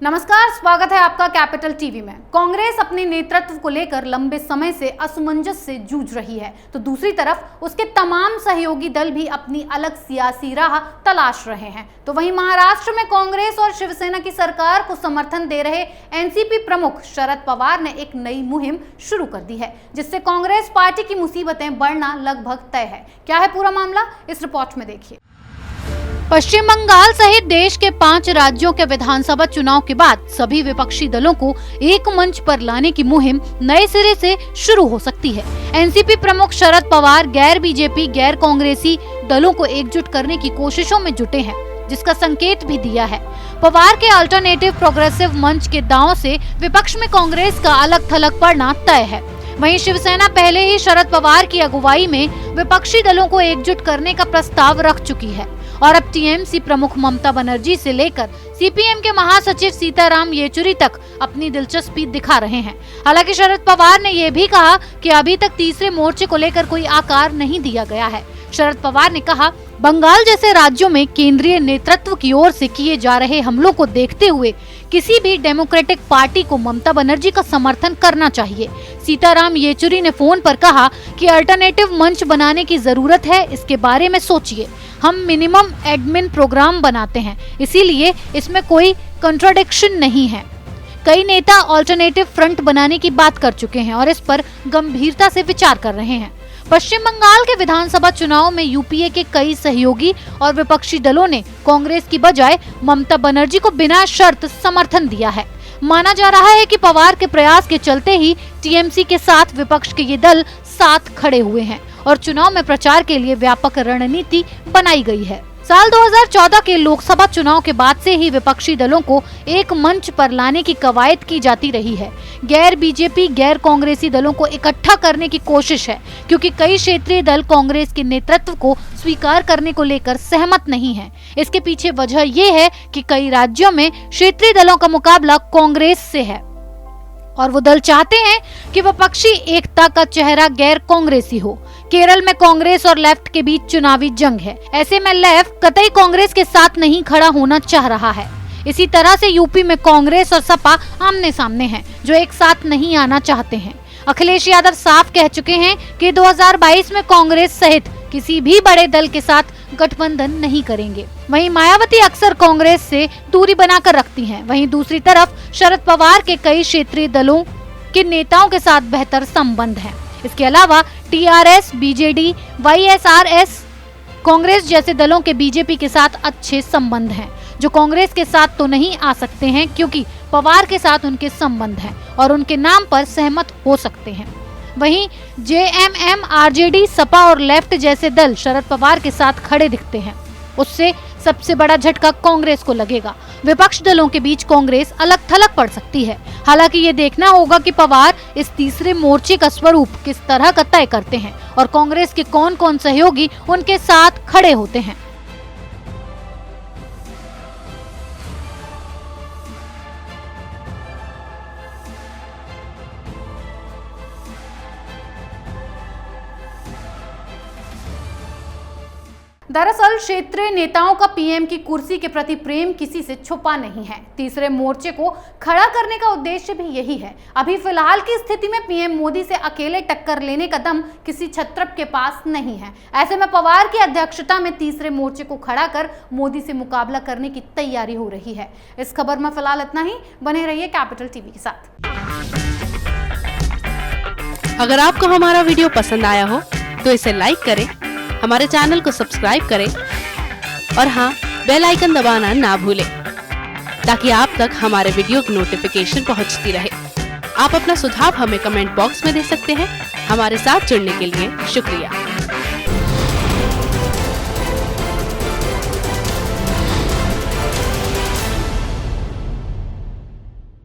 नमस्कार, स्वागत है आपका कैपिटल टीवी में। कांग्रेस अपने नेतृत्व को लेकर लंबे समय से असमंजस से जूझ रही है, तो दूसरी तरफ उसके तमाम सहयोगी दल भी अपनी अलग सियासी राह तलाश रहे हैं। तो वहीं महाराष्ट्र में कांग्रेस और शिवसेना की सरकार को समर्थन दे रहे एनसीपी प्रमुख शरद पवार ने एक नई मुहिम शुरू कर दी है, जिससे कांग्रेस पार्टी की मुसीबतें बढ़ना लगभग तय है। क्या है पूरा मामला, इस रिपोर्ट में देखिए। पश्चिम बंगाल सहित देश के 5 राज्यों के विधानसभा चुनाव के बाद सभी विपक्षी दलों को एक मंच पर लाने की मुहिम नए सिरे से शुरू हो सकती है। एनसीपी प्रमुख शरद पवार गैर बीजेपी, गैर कांग्रेसी दलों को एकजुट करने की कोशिशों में जुटे हैं, जिसका संकेत भी दिया है। पवार के अल्टरनेटिव प्रोग्रेसिव मंच के दांव से विपक्ष में कांग्रेस का अलग थलग पड़ना तय है। वहीं शिवसेना पहले ही शरद पवार की अगुवाई में विपक्षी दलों को एकजुट करने का प्रस्ताव रख चुकी है और अब टीएमसी प्रमुख ममता बनर्जी से लेकर सीपीएम के महासचिव सीताराम येचुरी तक अपनी दिलचस्पी दिखा रहे हैं। हालांकि शरद पवार ने यह भी कहा कि अभी तक तीसरे मोर्चे को लेकर कोई आकार नहीं दिया गया है। शरद पवार ने कहा, बंगाल जैसे राज्यों में केंद्रीय नेतृत्व की ओर से किए जा रहे हमलों को देखते हुए किसी भी डेमोक्रेटिक पार्टी को ममता बनर्जी का समर्थन करना चाहिए। सीताराम येचुरी ने फोन पर कहा कि अल्टरनेटिव मंच बनाने की जरूरत है, इसके बारे में सोचिए। हम मिनिमम एडमिन प्रोग्राम बनाते हैं, इसीलिए इसमें कोई कंट्राडिक्शन नहीं है। कई नेता अल्टरनेटिव फ्रंट बनाने की बात कर चुके हैं और इस पर गंभीरता से विचार कर रहे हैं। पश्चिम बंगाल के विधानसभा चुनाव में यूपीए के कई सहयोगी और विपक्षी दलों ने कांग्रेस की बजाय ममता बनर्जी को बिना शर्त समर्थन दिया है। माना जा रहा है कि पवार के प्रयास के चलते ही टीएमसी के साथ विपक्ष के ये दल साथ खड़े हुए हैं और चुनाव में प्रचार के लिए व्यापक रणनीति बनाई गई है। साल 2014 के लोकसभा चुनाव के बाद से ही विपक्षी दलों को एक मंच पर लाने की कवायद की जाती रही है। गैर बीजेपी, गैर कांग्रेसी दलों को इकट्ठा करने की कोशिश है, क्योंकि कई क्षेत्रीय दल कांग्रेस के नेतृत्व को स्वीकार करने को लेकर सहमत नहीं है। इसके पीछे वजह ये है कि कई राज्यों में क्षेत्रीय दलों का मुकाबला कांग्रेस से है और वो दल चाहते हैं कि विपक्षी एकता का चेहरा गैर कांग्रेसी हो। केरल में कांग्रेस और लेफ्ट के बीच चुनावी जंग है। ऐसे में लेफ्ट कतई कांग्रेस के साथ नहीं खड़ा होना चाह रहा है। इसी तरह से यूपी में कांग्रेस और सपा आमने सामने हैं, जो एक साथ नहीं आना चाहते हैं। अखिलेश यादव साफ कह चुके हैं कि 2022 में कांग्रेस सहित किसी भी बड़े दल के साथ गठबंधन नहीं करेंगे। वहीं मायावती अक्सर कांग्रेस से दूरी बनाकर रखती हैं। वहीं दूसरी तरफ शरद पवार के कई क्षेत्रीय दलों के नेताओं के साथ बेहतर संबंध हैं। इसके अलावा टीआरएस, बीजेडी, वाईएसआरएस, कांग्रेस जैसे दलों के बीजेपी के साथ अच्छे संबंध हैं, जो कांग्रेस के साथ तो नहीं आ सकते हैं क्योंकि पवार के साथ उनके संबंध हैं और उनके नाम पर सहमत हो सकते हैं। वहीं जेएमएम, आरजेडी, सपा और लेफ्ट जैसे दल शरद पवार के साथ खड़े दिखते हैं। उससे सबसे बड़ा झटका कांग्रेस को लगेगा। विपक्ष दलों के बीच कांग्रेस अलग थलग पड़ सकती है। हालांकि ये देखना होगा कि पवार इस तीसरे मोर्चे का स्वरूप किस तरह का तय करते हैं और कांग्रेस के कौन कौन सहयोगी उनके साथ खड़े होते हैं। दरअसल क्षेत्रीय नेताओं का पीएम की कुर्सी के प्रति प्रेम किसी से छुपा नहीं है। तीसरे मोर्चे को खड़ा करने का उद्देश्य भी यही है। अभी फिलहाल की स्थिति में पीएम मोदी से अकेले टक्कर लेने का दम किसी क्षत्रप के पास नहीं है। ऐसे में पवार की अध्यक्षता में तीसरे मोर्चे को खड़ा कर मोदी से मुकाबला करने की तैयारी हो रही है। इस खबर में फिलहाल इतना ही। बने रहिए कैपिटल टीवी के साथ। अगर आपको हमारा वीडियो पसंद आया हो तो इसे लाइक करें, हमारे चैनल को सब्सक्राइब करें और हाँ, बेल आइकन दबाना ना भूलें ताकि आप तक हमारे वीडियो की नोटिफिकेशन पहुंचती रहे। आप अपना सुझाव हमें कमेंट बॉक्स में दे सकते हैं। हमारे साथ जुड़ने के लिए शुक्रिया।